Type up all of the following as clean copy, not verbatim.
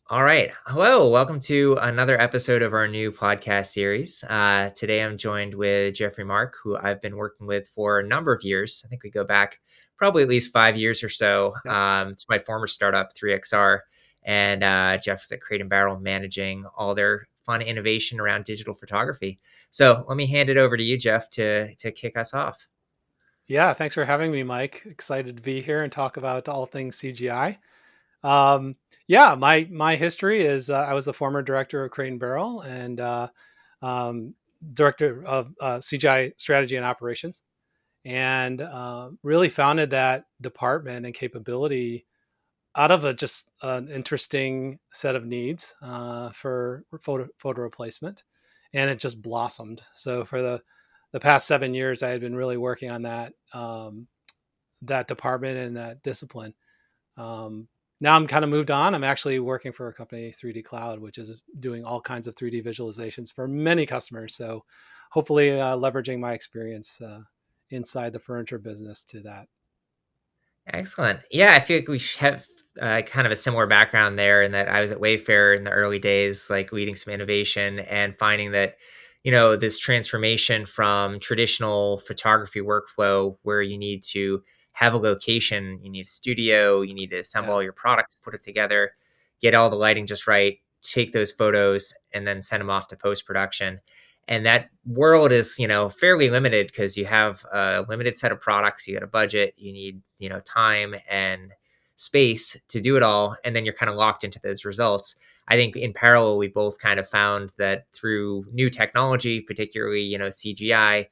All right. Hello. Welcome to another episode of our new podcast series. Today I'm joined with Geoffrey Mark, who I've been working with for a number of years. I think we go back probably at least 5 years or so. Yep. It's my former startup, 3XR. And Jeff was at Crate and Barrel managing all their fun innovation around digital photography. So let me hand it over to you, Jeff, to kick us off. Yeah, thanks for having me, Mike. Excited to be here and talk about all things CGI. Um, yeah, my history is I was the former director of Crate and Barrel and um, director of CGI strategy and operations, and really founded that department and capability out of just an interesting set of needs for photo replacement, and it just blossomed. So for the past 7 years, I had been really working on that department and that discipline. Now I'm kind of moved on. I'm actually working for a company, 3D Cloud, which is doing all kinds of 3D visualizations for many customers. So hopefully leveraging my experience inside the furniture business to that. Excellent. Yeah, I feel like we have kind of a similar background there in that I was at Wayfair in the early days, like leading some innovation and finding that, this transformation from traditional photography workflow where you need to have a location, you need a studio, you need to assemble Yeah. all your products, put it together, get all the lighting just right, take those photos, and then send them off to post production. And that world is fairly limited because you have a limited set of products, you got a budget, you need time and space to do it all, and then you're kind of locked into those results. I think in parallel we both kind of found that through new technology, particularly CGI,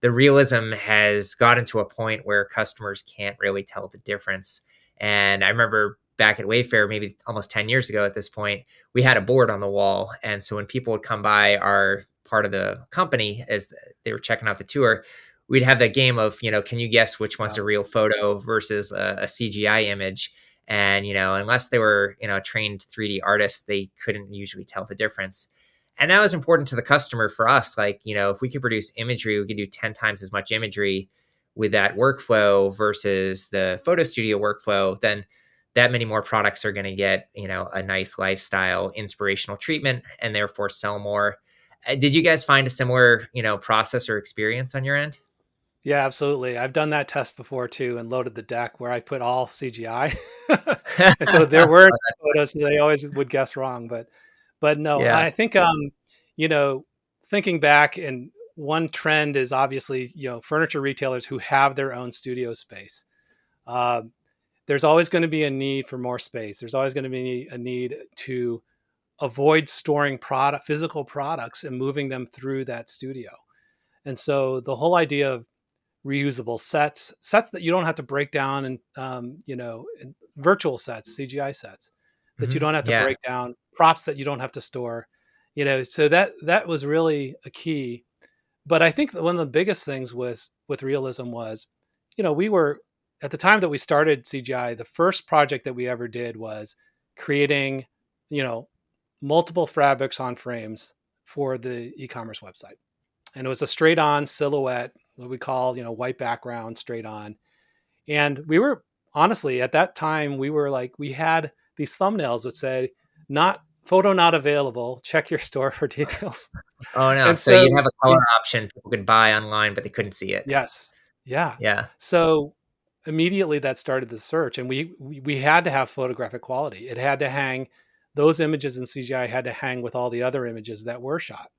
the realism has gotten to a point where customers can't really tell the difference. And I remember back at Wayfair, maybe almost 10 years ago at this point, we had a board on the wall. And so when people would come by our part of the company as they were checking out the tour, we'd have that game of, can you guess which one's Yeah. a real photo versus a CGI image? And, unless they were, trained 3D artists, they couldn't usually tell the difference. And that was important to the customer for us. Like, if we could produce imagery, we could do 10 times as much imagery with that workflow versus the photo studio workflow, then that many more products are going to get, a nice lifestyle, inspirational treatment and therefore sell more. Did you guys find a similar, process or experience on your end? Yeah, absolutely. I've done that test before too and loaded the deck where I put all CGI. And so there were photos, so they always would guess wrong, but no, Yeah. I think you know, thinking back, and one trend is obviously, furniture retailers who have their own studio space. Um, there's always going to be a need for more space. There's always going to be a need to avoid storing physical products and moving them through that studio. And so the whole idea of reusable sets that you don't have to break down, and in virtual sets, CGI sets that you don't have to Yeah. break down, props that you don't have to store, so that was really a key. But I think that one of the biggest things with realism was, we were, at the time that we started CGI, the first project that we ever did was creating, you know multiple fabrics on frames for the e-commerce website. And it was a straight on silhouette, what we call, white background, straight on. And we were, honestly, at that time, we were like, we had these thumbnails that said, not photo not available, check your store for details. Oh no. And So you'd so have a color we, option people could buy online, but they couldn't see it. yes, yeah. Yeah. So immediately that started the search, and we had to have photographic quality. It had to hang, those images in CGI had to hang with all the other images that were shot.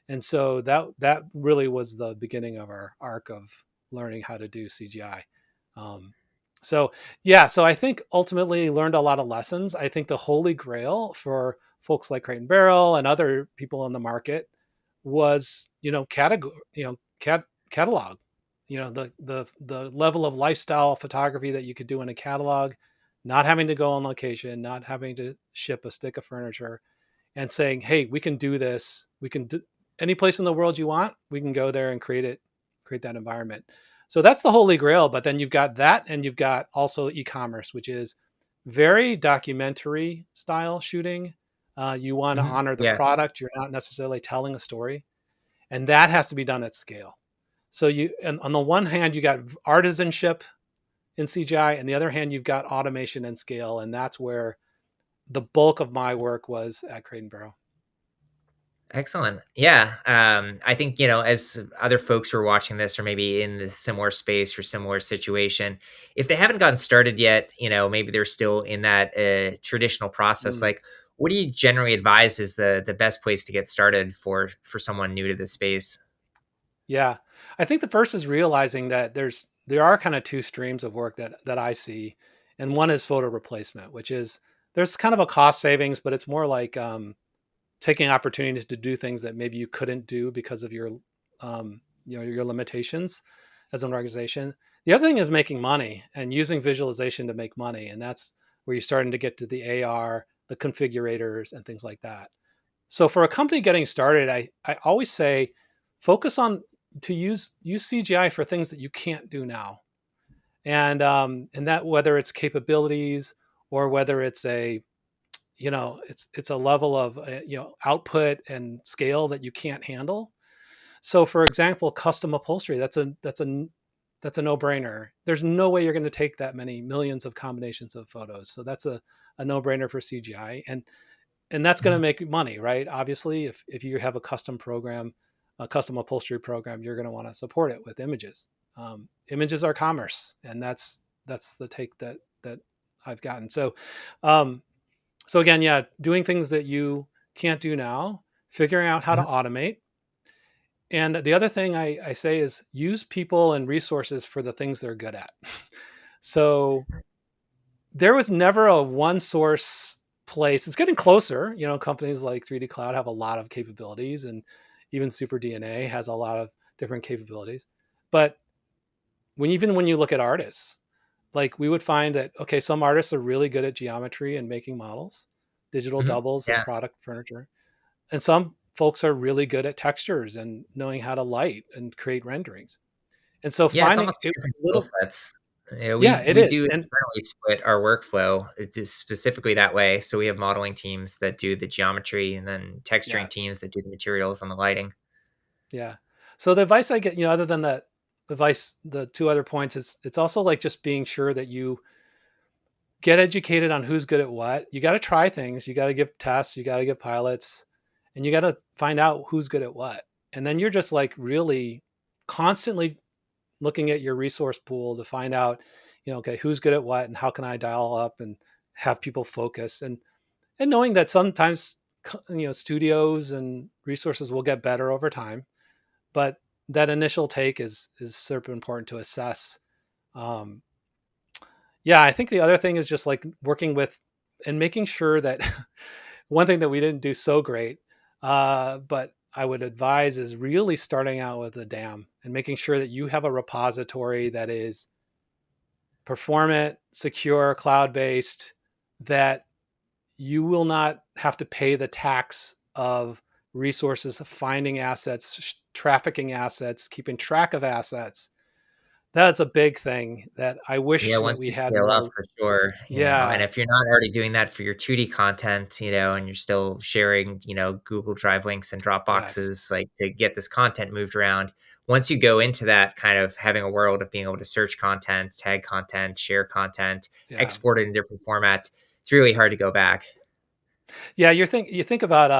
And so that really was the beginning of our arc of learning how to do CGI. Um, so yeah, so I think ultimately learned a lot of lessons. I think the holy grail for folks like Crate and Barrel and other people in the market was, catalog. The level of lifestyle photography that you could do in a catalog, not having to go on location, not having to ship a stick of furniture, and saying, hey, we can do this. We can do any place in the world you want. We can go there and create that environment. So that's the holy grail. But then you've got that, and you've got also e-commerce, which is very documentary style shooting. You want to honor the Yeah. product. You're not necessarily telling a story, and that has to be done at scale. So and on the one hand, you got artisanship in CGI, and the other hand, you've got automation and scale, and that's where the bulk of my work was at Crate and Barrel. Excellent. Yeah. I think, as other folks who are watching this or maybe in the similar space or similar situation, if they haven't gotten started yet, maybe they're still in that traditional process. Mm. Like, what do you generally advise is the best place to get started for someone new to this space? Yeah. I think the first is realizing that there are kind of two streams of work that I see. And one is photo replacement, which is there's kind of a cost savings, but it's more like taking opportunities to do things that maybe you couldn't do because of your limitations as an organization. The other thing is making money and using visualization to make money. And that's where you're starting to get to the AR, the configurators and things like that. So for a company getting started, I always say focus on to use CGI for things that you can't do now, and that whether it's capabilities or whether it's a it's a level of output and scale that you can't handle. So for example, custom upholstery, that's a no-brainer. There's no way you're going to take that many millions of combinations of photos. So that's a no-brainer for CGI. And that's going to Mhm. make money, right? Obviously, if you have a custom program, a custom upholstery program, you're going to want to support it with images. Images are commerce, and that's the take that I've gotten. Um, so again, yeah, doing things that you can't do now, figuring out how to Mhm. automate. And the other thing I say is use people and resources for the things they're good at. So there was never a one source place. It's getting closer. Companies like 3D Cloud have a lot of capabilities, and even Super DNA has a lot of different capabilities. But even when you look at artists, like we would find that okay, some artists are really good at geometry and making models, digital Mhm. doubles and Yeah. product furniture, and some folks are really good at textures and knowing how to light and create renderings. And so Yeah, it's finding almost two it different skill little, sets. Yeah, yeah, we it we is, do and internally split our workflow. It is specifically that way. So we have modeling teams that do the geometry and then texturing yeah. teams that do the materials and the lighting. Yeah. So the advice I get, other than that advice, the two other points is it's also like just being sure that you get educated on who's good at what. You got to try things, you got to give tests, you got to give pilots, and you got to find out who's good at what. And then you're just like really constantly looking at your resource pool to find out, okay, who's good at what and how can I dial up and have people focus and knowing that sometimes studios and resources will get better over time, but that initial take is super important to assess. Um, yeah, I think the other thing is just like working with and making sure that one thing that we didn't do so great, but I would advise is really starting out with a DAM and making sure that you have a repository that is performant, secure, cloud based, that you will not have to pay the tax of resources of finding assets, trafficking assets, keeping track of assets. That's a big thing that I Yeah, wish that once we you had scale up more. for sure, and Yeah. if you're not already doing that for your 2D content, and you're still sharing, Google Drive links and Yes. Dropboxes, like to get this content moved around. Once you go into that kind of having a world of being able to search content, tag content, share content, Yeah. export it in different formats, it's really hard to go back. Yeah. You think about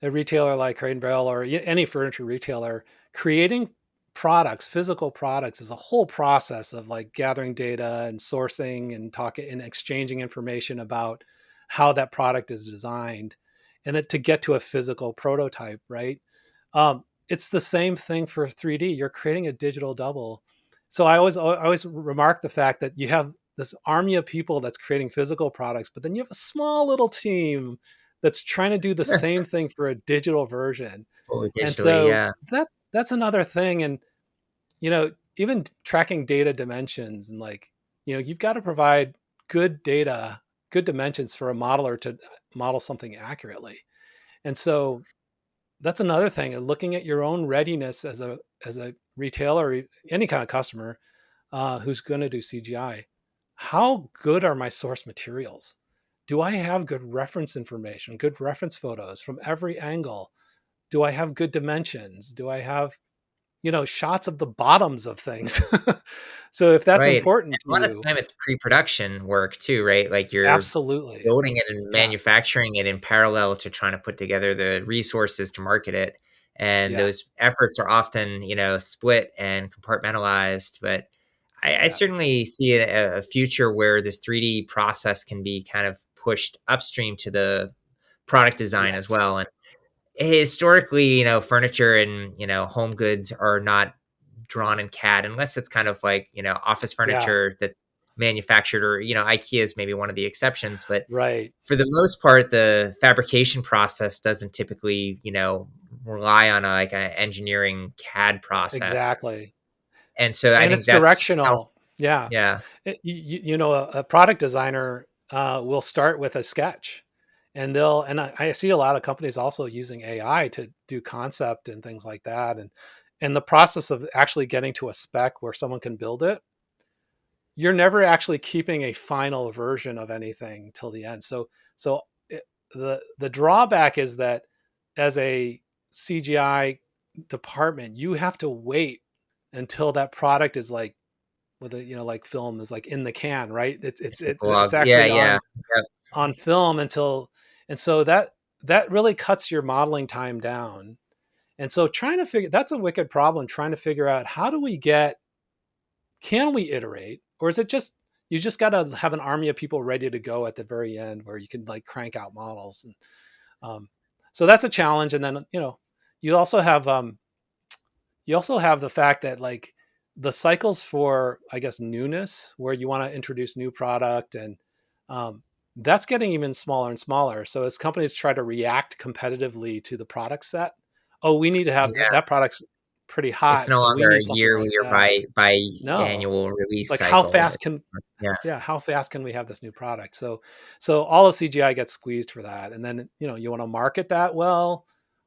a retailer like Crate and Barrel or any furniture retailer creating products, physical products is a whole process of like gathering data and sourcing and talking and exchanging information about how that product is designed and then to get to a physical prototype, right? It's the same thing for 3D. You're creating a digital double. So I always remark the fact that you have this army of people that's creating physical products, but then you have a small little team that's trying to do the same thing for a digital version. Fully And digitally, so yeah. that's another thing. And even tracking data dimensions and like, you've got to provide good data, good dimensions for a modeler to model something accurately. And so that's another thing, looking at your own readiness as a retailer or any kind of customer who's going to do CGI. How good are my source materials? Do I have good reference information, good reference photos from every angle? Do I have good dimensions? Do I have shots of the bottoms of things. So if that's Right. And important to a lot of you, time it's pre-production work too, right? Like you're absolutely. building it and Yeah. manufacturing it in parallel to trying to put together the resources to market it. And Yeah. those efforts are often, split and compartmentalized. But I Yeah. certainly see a future where this 3D process can be kind of pushed upstream to the product design as well. Yes. And historically, furniture and, home goods are not drawn in CAD unless it's kind of like, office Yeah. furniture that's manufactured or, IKEA is maybe one of the exceptions. But Right. for the most part, the fabrication process doesn't typically, rely on like a engineering CAD process. Exactly. And so I And think it's that's how, directional. Yeah. yeah. A product designer will start with a sketch, and I see a lot of companies also using AI to do concept and things like that, and the process of actually getting to a spec where someone can build it, you're never actually keeping a final version of anything till the end. So the drawback is that as a CGI department, you have to wait until that product is like, with a, like film is like in the can, right? It's like It's log. Yeah, actually yeah. Yep. on film until, and so that really cuts your modeling time down. And so trying to figure, that's a wicked problem, trying to figure out how do we get, can we iterate, or is it just, you just got to have an army of people ready to go at the very end where you can like crank out models. And um, so that's a challenge. And then you also have the fact that like the cycles for, I guess, newness, where you want to introduce new product, and um, that's getting even smaller and smaller. So as companies try to react competitively to the product set, oh, we need to have Yeah. that product's pretty It's hot, no so we longer a need something yearly like or that. by No, annual release like how cycle. fast can, Yeah. yeah, how fast can we have this new product? So all of CGI gets squeezed for that. And then, you want to market that well,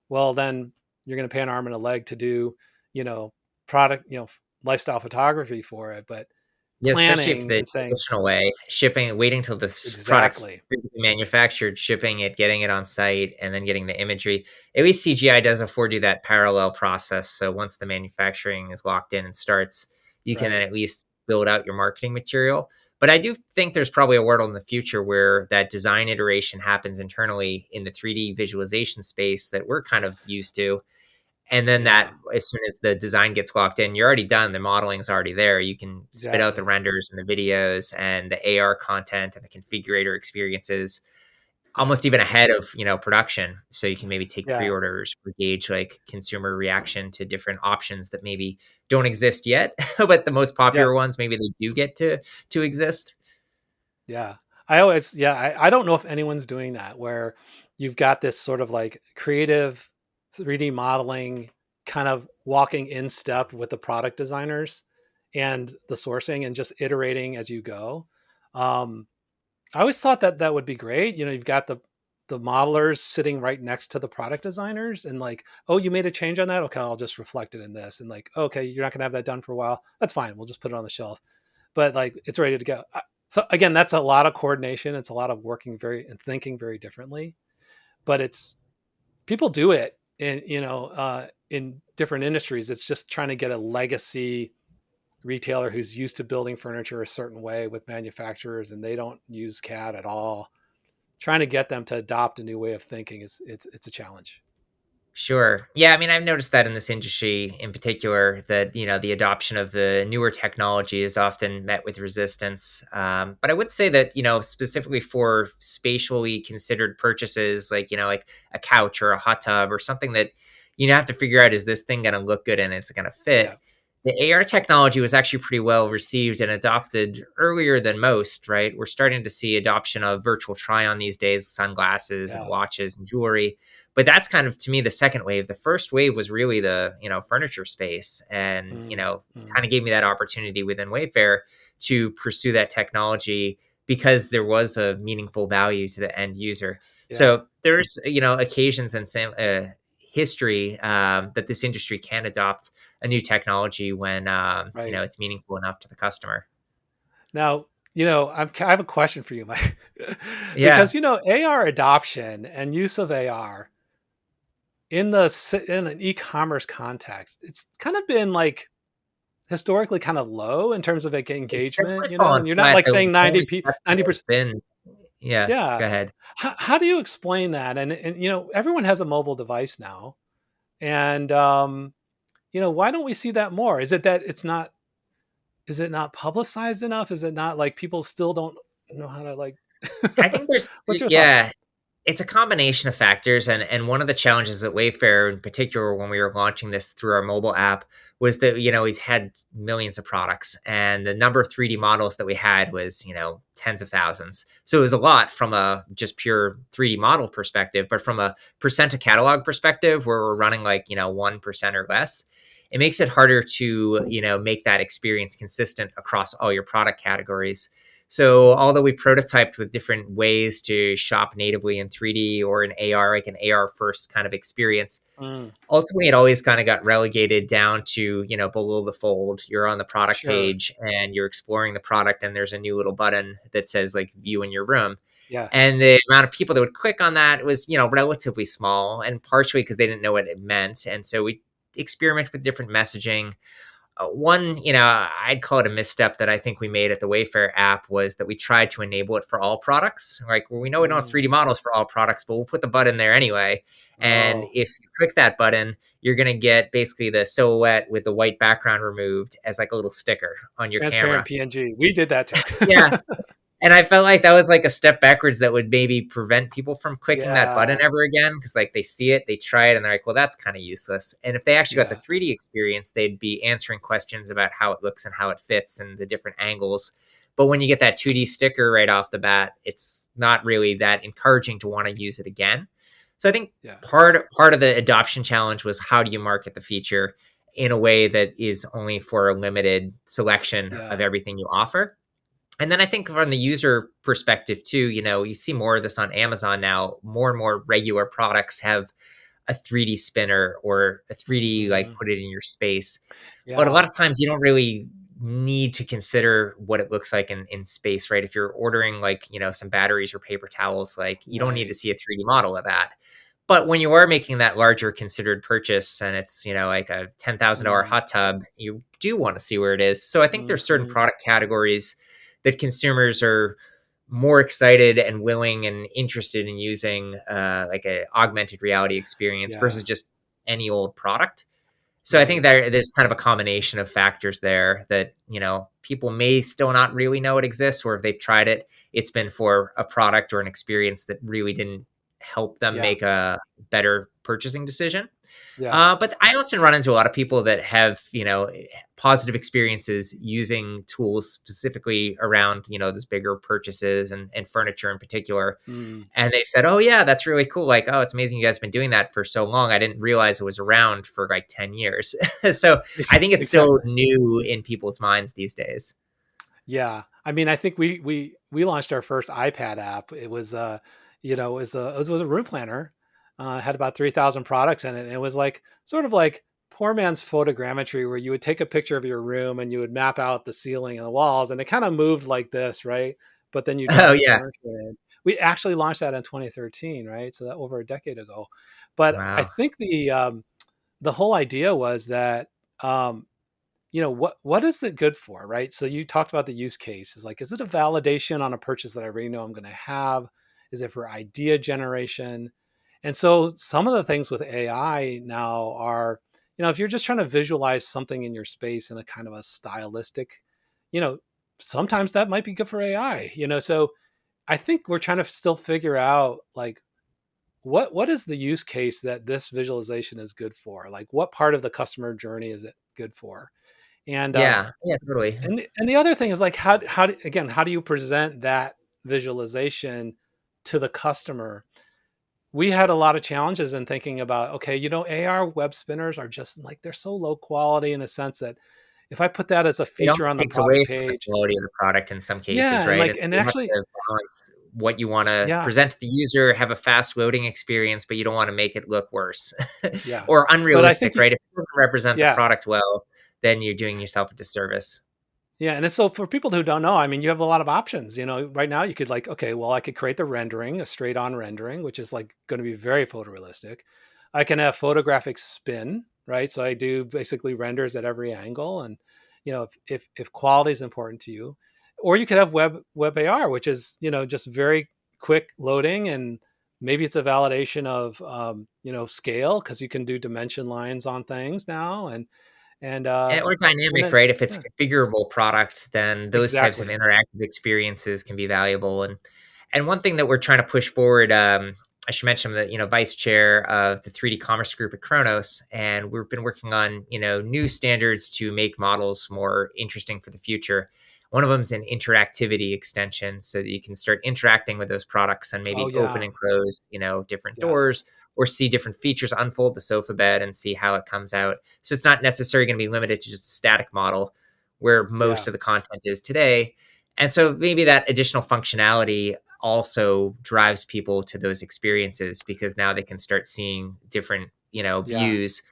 then you're going to pay an arm and a leg to do, you know, product, lifestyle photography for it. But Yeah, especially if planning the and saying, traditional way, shipping waiting till this product's exactly. physically manufactured, shipping it, getting it on site, and then getting the imagery. At least CGI does afford you that parallel process, so once the manufacturing is locked in and starts, you can then Right. at least build out your marketing material. But I do think there's probably a world in the future where that design iteration happens internally in the 3D visualization space that we're kind of used to, and then that Yeah, as soon as the design gets locked in, you're already done. The modeling's already there. You can spit out the exactly. renders and the videos and the AR content and the configurator experiences Yeah. almost even ahead of, production. So you can maybe take Yeah. pre-orders or gauge like consumer reaction to different options that maybe don't exist yet, but the most Yeah. popular ones, maybe they do get to exist. Yeah. I don't know if anyone's doing that, where you've got this sort of like creative 3D modeling kind of walking in step with the product designers and the sourcing and just iterating as you go. Um, I always thought that that would be great. You've got the modelers sitting right next to the product designers and like, oh, you made a change on that? Okay, I'll just reflect it in this. And like, okay, you're not gonna have that done for a while. That's fine. We'll just put it on the shelf, but like it's ready to go. So again, that's a lot of coordination. It's a lot of working very and thinking very differently. But it's, people do it in different industries. It's just trying to get a legacy retailer who's used to building furniture a certain way with manufacturers, and they don't use CAD at all. Trying to get them to adopt a new way of thinking is, it's a challenge. Sure. Yeah, I mean, I've noticed that in this industry in particular, that the adoption of the newer technology is often met with resistance. But I would say that specifically for spatially considered purchases, like like a couch or a hot tub or something that have to figure out, is this thing going to look good and it's going to Yeah. fit. The AR technology was actually pretty well received and adopted earlier than most. Right, we're starting to see adoption of virtual try-on these days, sunglasses and Yeah. watches and jewelry, but that's kind of, to me, the second wave. The first wave was really the furniture space, and Mm, mm, kind of gave me that opportunity within Wayfair to pursue that technology because there was a meaningful value to the end user. yeah. So there's occasions and history that this industry can adopt a new technology when Right. it's meaningful enough to the customer. Now, I have a question for you, Mike, Yeah. because AR adoption and use of AR, in an e-commerce context, it's kind of been like historically kind of low in terms of like It's engagement, definitely fallen and you're not flat. like The saying only 90%. exception has been yeah, Yeah. go ahead. How do you explain that? And everyone has a mobile device now. And why don't we see that more? Is it that is it not publicized enough? Is it not like people still don't know how to like I think there's what's your thoughts? yeah, it's a combination of factors, and one of the challenges at Wayfair in particular when we were launching this through our mobile app was that, we've had millions of products, and the number of 3D models that we had was, tens of thousands. So it was a lot from a just pure 3D model perspective, but from a percent of catalog perspective, where we're running like, 1% or less, it makes it harder to, make that experience consistent across all your product categories. So although we prototyped with different ways to shop natively in 3D or in AR, like an AR first kind of experience, Mm, ultimately it always kind of got relegated down to, below the fold. You're on the product sure. page and you're exploring the product, and there's a new little button that says like view in your room. Yeah. And the amount of people that would click on that was, relatively small, and partially because they didn't know what it meant. And so we experiment with different messaging. One, I'd call it a misstep that I think we made at the Wayfair app was that we tried to enable it for all products. Like, well, we know we don't have Mm. 3D models for all products, but we'll put the button there anyway. And Oh, if you click that button, you're going to get basically the silhouette with the white background removed as like a little sticker on your transparent camera. PNG. We did that too. Yeah, and I felt like that was like a step backwards that would maybe prevent people from clicking that button Yeah. ever again, because like they see it, they try it, and they're like, well, that's kind of useless. And if they actually got the Yeah. 3D experience, they'd be answering questions about how it looks and how it fits and the different angles. But when you get that 2D sticker right off the bat, it's not really that encouraging to want to use it again. So I think Yeah. part of the adoption challenge was how do you market the feature in a way that is only for a limited selection of Yeah. everything you offer. And then I think from the user perspective too, you see more of this on Amazon now. More and more regular products have a 3D spinner or a 3D, like, Mhm. put it in your space. But a Yeah. lot of times you don't really need to consider what it looks like in space, right? If you're ordering like, some batteries or paper towels, like you don't need to Right. see a 3D model of that. But when you are making that larger considered purchase and it's, like a $10,000 Mm. hot tub, you do want to see where it is. So I think there's certain Mhm. product categories that consumers are more excited and willing and interested in using, like a augmented reality experience Yeah. versus just any old product. So I think Right. there's kind of a combination of factors there that, people may still not really know it exists, or if they've tried it, it's been for a product or an experience that really didn't help them Yeah. make a better purchasing decision. Yeah. But I often run into a lot of people that have, positive experiences using tools specifically around, those bigger purchases and furniture in particular. Mm. And they said, oh, yeah, that's really cool. Like, oh, it's amazing you guys have been doing that for so long. I didn't realize it was around for like 10 years. So I think it's still Exactly. new in people's minds these days. Yeah. I mean, I think we launched our first iPad app. It was it was a room planner. Had about 3,000 products in it. And it was like sort of like poor man's photogrammetry where you would take a picture of your room and you would map out the ceiling and the walls and it kind of moved like this, right? But then you Oh, drop the yeah. furniture in. We actually launched that in 2013, right? So that over a decade ago. But I Wow. think the whole idea was that um what is it good for, right? So you talked about the use case is like, is it a validation on a purchase that I already know I'm going to have? Is it for idea generation? And so some of the things with AI now are, if you're just trying to visualize something in your space in a kind of a stylistic, you know sometimes that might be good for AI. So I think we're trying to still figure out like what is the use case that this visualization is good for, like what part of the customer journey is it good for. And Yeah. Yeah, totally. the other thing is like how do you present that visualization to the customer? We had a lot of challenges in thinking about, okay, AR web spinners are just like they're so low quality in a sense that if I put that as a It feature almost on the takes away product from the page, quality of the product in some cases, yeah, and right? like And and you have actually, to balance what you wanna yeah, present to the user, have a fast loading experience, but you don't wanna make it look worse yeah, or but I think unrealistic, right? If it doesn't represent the yeah. product well, then you're doing yourself a disservice. Yeah, and it's so for people who don't know, I mean, you have a lot of options. Right now you could like, okay, well, I could create the rendering, a straight on rendering, which is like going to be very photorealistic. I can have photographic spin, right? So I do basically renders at every angle, and if quality is important to you, or you could have web AR, which is just very quick loading, and maybe it's a validation of scale because you can do dimension lines on things now, and Or dynamic, then right? If it's yeah, a configurable product, then those types of exactly. interactive experiences can be valuable. And one thing that we're trying to push forward, I should mention that vice chair of the 3D Commerce Group at Kronos, and we've been working on new standards to make models more interesting for the future. One of them is an interactivity extension, so that you can start interacting with those products and Oh maybe open yeah, and close, different yes, doors, or see different features unfold the sofa bed and see how it comes out. So it's not necessarily going to be limited to just a static model where yeah, most of the content is today. And so maybe that additional functionality also drives people to those experiences because now they can start seeing different, yeah, views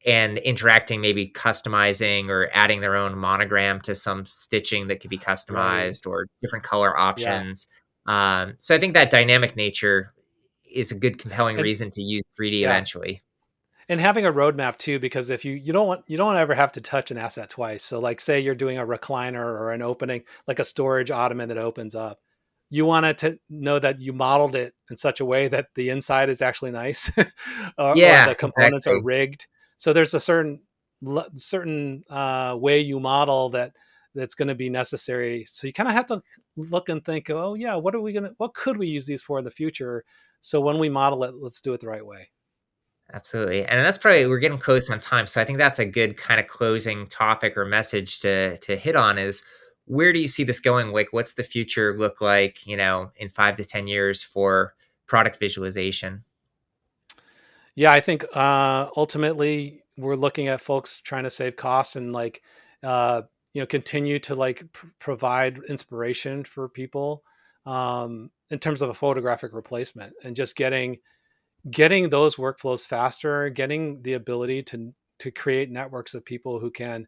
and interacting, maybe customizing or adding their own monogram to some stitching that could be right, customized or different color yeah, options. So I think that dynamic nature is a good compelling and reason to use 3D yeah. eventually. And having a roadmap too, because if you don't ever have to touch an asset twice. So like say you're doing a recliner or an opening, like a storage ottoman that opens up. You want it to know that you modeled it in such a way that the inside is actually nice, or Yeah, the components are exactly. rigged. So there's a certain way you model that's going to be necessary. So you kind of have to look and think, oh yeah, what could we use these for in the future? So when we model it, let's do it the right way. Absolutely. And that's probably, we're getting close on time. So I think that's a good kind of closing topic or message to hit on is, where do you see this going? Like, what's the future look like, in 5 to 10 years for product visualization? Yeah, I think ultimately we're looking at folks trying to save costs and uh, continue to provide inspiration for people in terms of a photographic replacement and just getting those workflows faster, getting the ability to create networks of people who can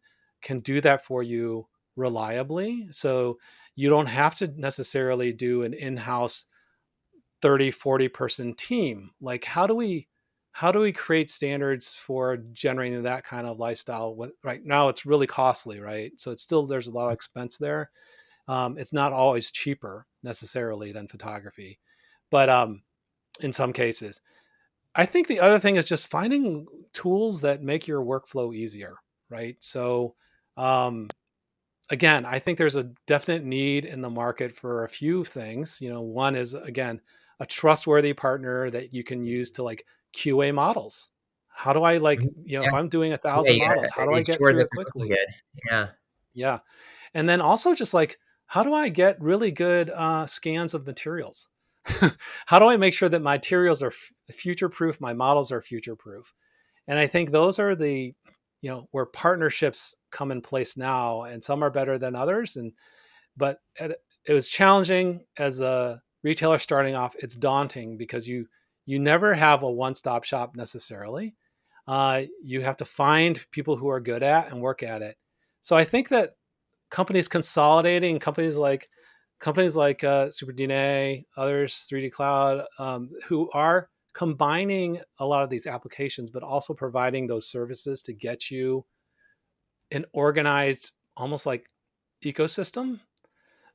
do that for you reliably. So you don't have to necessarily do an in-house 30, 40 person team. Like how do we create standards for generating that kind of lifestyle? Right now it's really costly, right? So it's still, there's a lot of expense there. It's not always cheaper necessarily than photography, but in some cases I think the other thing is just finding tools that make your workflow easier, right? So um, again, I think there's a definite need in the market for a few things. One is again a trustworthy partner that you can use to QA models. How do I Mhm. if Yeah. I'm doing a Yeah. thousand You models, gotta how do I get ensure through that it they're looking quickly? good. Yeah. Yeah, and then also just how do I get really good scans of materials? How do I make sure that my materials are future proof, my models are future proof? And I think those are where partnerships come in place now, and some are better than others. It was challenging as a retailer starting off. It's daunting because you never have a one stop shop necessarily. You have to find people who are good at and work at it. So I think that companies consolidating, companies like Super DNA, others, 3D Cloud, who are combining a lot of these applications, but also providing those services to get you an organized, almost like ecosystem.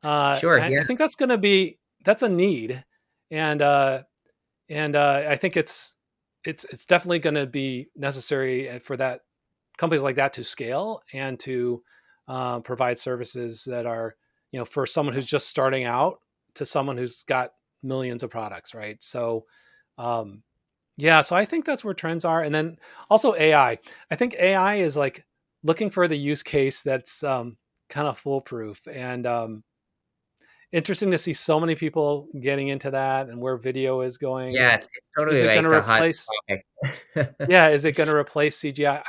Sure. I Yeah. think that's a need, and I think it's definitely going to be necessary for that companies like that to scale and to provide services that are for someone who's just starting out to someone who's got millions of products, right? So um, yeah, so I think that's where trends are, and then also AI. I think AI is looking for the use case that's kind of foolproof, and interesting to see so many people getting into that and where video is going. Yeah. It's Is totally it going like to the hot replace? topic. Yeah, is it going to replace CGI?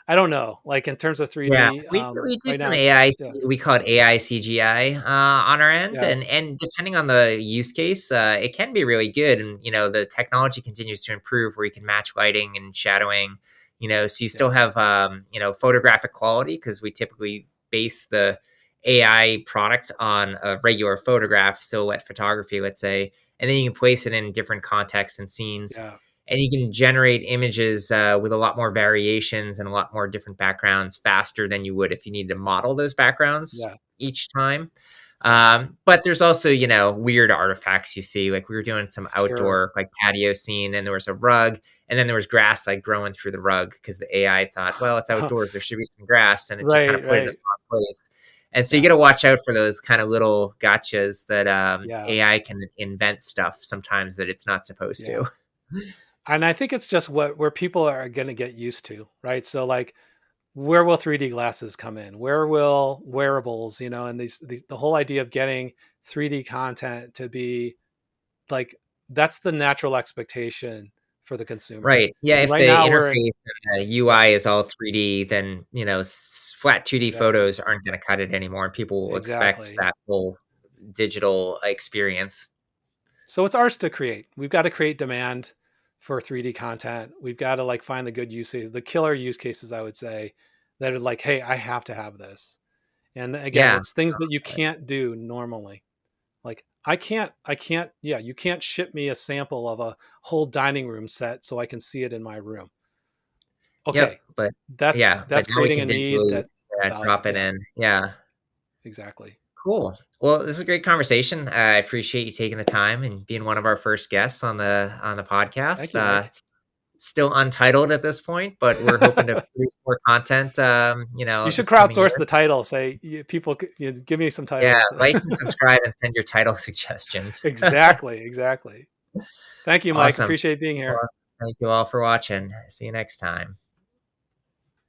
I don't know. Like in terms of Yeah, 3D, we do right some now it's AI. yeah, We call it AI CGI on our end, yeah, and depending on the use case, it can be really good. And the technology continues to improve, where you can match lighting and shadowing. So you still yeah, have photographic quality, because we typically base the AI product on a regular photograph, silhouette photography, let's say, and then you can place it in different contexts and scenes. yeah. and you can generate images with a lot more variations and a lot more different backgrounds faster than you would if you needed to model those backgrounds Yeah. each time. Yeah. But there's also, weird artifacts you see. Like we were doing some Sure. outdoor like patio scene, and there was a rug, and then there was grass like growing through the rug because the AI thought, well, it's outdoors, there should be some grass, and it just kind Right. of put it in the Right. wrong place. And so you got Yeah. to watch out for those kind of little gotchas that Yeah. AI can invent stuff sometimes that it's not supposed Yeah. to. And I think it's just where people are going to get used to, right? So like, where will 3D glasses come in? Where will wearables, and the whole idea of getting 3D content to be like, that's the natural expectation for the consumer. Right. Yeah, And if right the now we're in, interface and the yeah, UI is all 3D, then, flat 2D exactly. photos aren't gonna cut it anymore. People will expect Exactly. that full digital experience. So it's ours to create. We've got to create demand for 3D content. We've got to like find the good uses, the killer use cases, I would say, that are like, hey, I have to have this. And again, Yeah. it's things that you can't do normally. Like yeah, you can't ship me a sample of a whole dining room set so I can see it in my room. Yep, Okay. but That's yeah, but that's now we creating can a need digitally, that is value. drop it Yeah, in. Yeah. exactly. Cool. Well, this is a great conversation. I appreciate you taking the time and being one of our first guests on the Thank podcast. you, Mike. Still untitled at this point, but we're hoping to produce more content, You should this coming crowdsource year. the title. Say, people, give me some Yeah, titles. like and subscribe and send your title suggestions. Exactly, exactly. Thank you, Mike. Awesome. Appreciate being here. Well, thank you all for watching. See you next time.